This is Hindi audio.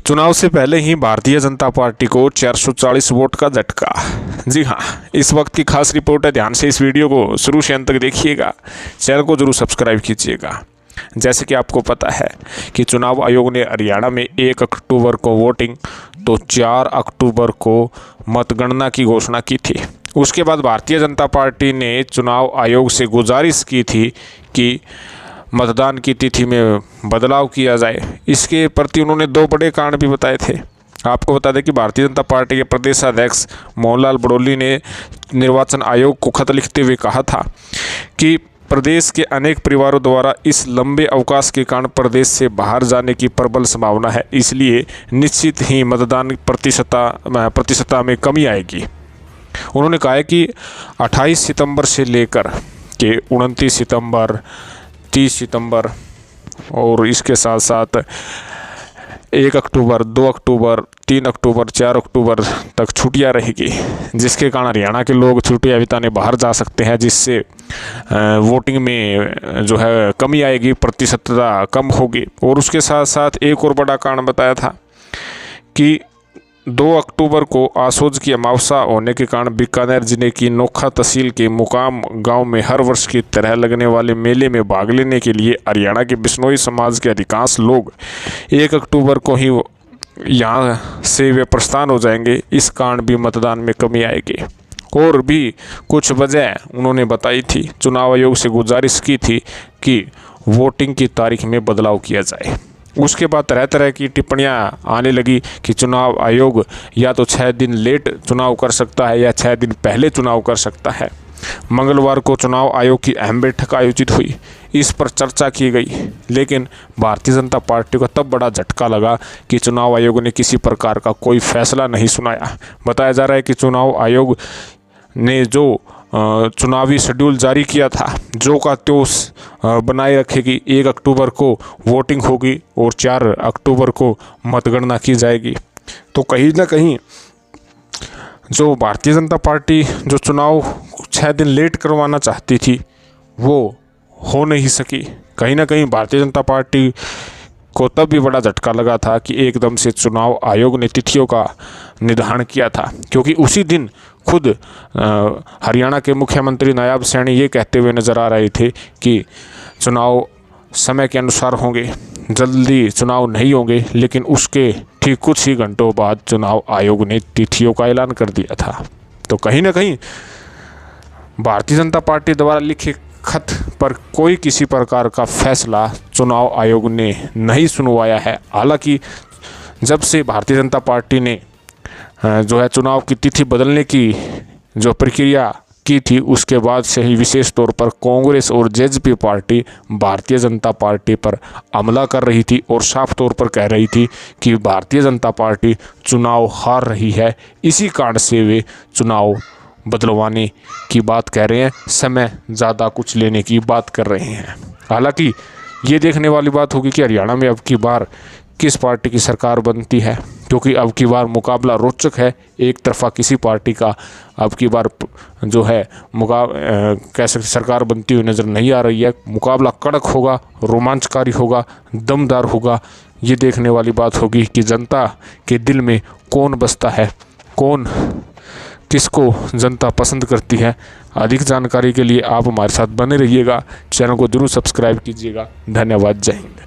चुनाव से पहले ही भारतीय जनता पार्टी को 440 वोट का झटका। जी हाँ, इस वक्त की खास रिपोर्ट है, ध्यान से इस वीडियो को शुरू से अंत तक देखिएगा। चैनल को जरूर सब्सक्राइब कीजिएगा। जैसे कि आपको पता है कि चुनाव आयोग ने हरियाणा में 1 अक्टूबर को वोटिंग तो 4 अक्टूबर को मतगणना की घोषणा की थी। उसके बाद भारतीय जनता पार्टी ने चुनाव आयोग से गुजारिश की थी कि मतदान की तिथि में बदलाव किया जाए। इसके प्रति उन्होंने 2 बड़े कारण भी बताए थे। आपको बता दें कि भारतीय जनता पार्टी के प्रदेश अध्यक्ष मोहनलाल बड़ौली ने निर्वाचन आयोग को खत लिखते हुए कहा था कि प्रदेश के अनेक परिवारों द्वारा इस लंबे अवकाश के कारण प्रदेश से बाहर जाने की प्रबल संभावना है, इसलिए निश्चित ही मतदान प्रतिशतता में कमी आएगी। उन्होंने कहा है कि 28 सितंबर से लेकर के 29 सितंबर, 30 सितंबर और इसके साथ साथ 1 अक्टूबर, 2 अक्टूबर, 3 अक्टूबर, 4 अक्टूबर तक छुट्टियां रहेगी, जिसके कारण हरियाणा के लोग छुट्टियां बिताने बाहर जा सकते हैं, जिससे वोटिंग में जो है कमी आएगी, प्रतिशतता कम होगी। और उसके साथ साथ एक और बड़ा कारण बताया था कि 2 अक्टूबर को आसोज की अमावस्या होने के कारण बीकानेर जिले की नोखा तहसील के मुकाम गांव में हर वर्ष की तरह लगने वाले मेले में भाग लेने के लिए हरियाणा के बिश्नोई समाज के अधिकांश लोग 1 अक्टूबर को ही यहां से वे प्रस्थान हो जाएंगे। इस कारण भी मतदान में कमी आएगी। और भी कुछ वजह उन्होंने बताई थी। चुनाव आयोग से गुजारिश की थी कि वोटिंग की तारीख में बदलाव किया जाए। उसके बाद तरह तरह की टिप्पणियां आने लगी कि चुनाव आयोग या तो 6 दिन लेट चुनाव कर सकता है या 6 दिन पहले चुनाव कर सकता है। मंगलवार को चुनाव आयोग की अहम बैठक आयोजित हुई। इस पर चर्चा की गई, लेकिन भारतीय जनता पार्टी को तब बड़ा झटका लगा कि चुनाव आयोग ने किसी प्रकार का कोई फैसला नहीं सुनाया। बताया जा रहा है कि चुनाव आयोग ने जो चुनावी शेड्यूल जारी किया था, जो का त्यों बनाए रखेगी। 1 अक्टूबर को वोटिंग होगी और 4 अक्टूबर को मतगणना की जाएगी। तो कहीं ना कहीं जो भारतीय जनता पार्टी जो चुनाव 6 दिन लेट करवाना चाहती थी, वो हो नहीं सकी। कहीं ना कहीं भारतीय जनता पार्टी को तब भी बड़ा झटका लगा था कि एकदम से चुनाव आयोग ने तिथियों का निर्धारण किया था, क्योंकि उसी दिन खुद हरियाणा के मुख्यमंत्री नायब सैनी ये कहते हुए नज़र आ रहे थे कि चुनाव समय के अनुसार होंगे, जल्दी चुनाव नहीं होंगे। लेकिन उसके ठीक कुछ ही घंटों बाद चुनाव आयोग ने तिथियों का ऐलान कर दिया था। तो कहीं ना कहीं भारतीय जनता पार्टी द्वारा लिखे खत पर कोई किसी प्रकार का फैसला चुनाव आयोग ने नहीं सुनवाया है। हालांकि जब से भारतीय जनता पार्टी ने जो है चुनाव की तिथि बदलने की जो प्रक्रिया की थी, उसके बाद से ही विशेष तौर पर कांग्रेस और JJP party Bharatiya Janata party पर हमला कर रही थी और साफ तौर पर कह रही थी कि भारतीय जनता पार्टी चुनाव हार रही है। इसी कारण से वे चुनाव बदलवाने की बात कह रहे हैं, समय ज़्यादा कुछ लेने की बात कर रहे हैं। हालांकि ये देखने वाली बात होगी कि हरियाणा में अब की बार किस पार्टी की सरकार बनती है, क्योंकि अब की बार मुकाबला रोचक है। एक तरफा किसी पार्टी का अब की बार जो है कैसे सरकार बनती हुई नज़र नहीं आ रही है। मुकाबला कड़क होगा, रोमांचकारी होगा, दमदार होगा। ये देखने वाली बात होगी कि जनता के दिल में कौन बसता है, किसको जनता पसंद करती है। अधिक जानकारी के लिए आप हमारे साथ बने रहिएगा। चैनल को जरूर सब्सक्राइब कीजिएगा। धन्यवाद। जय हिंद।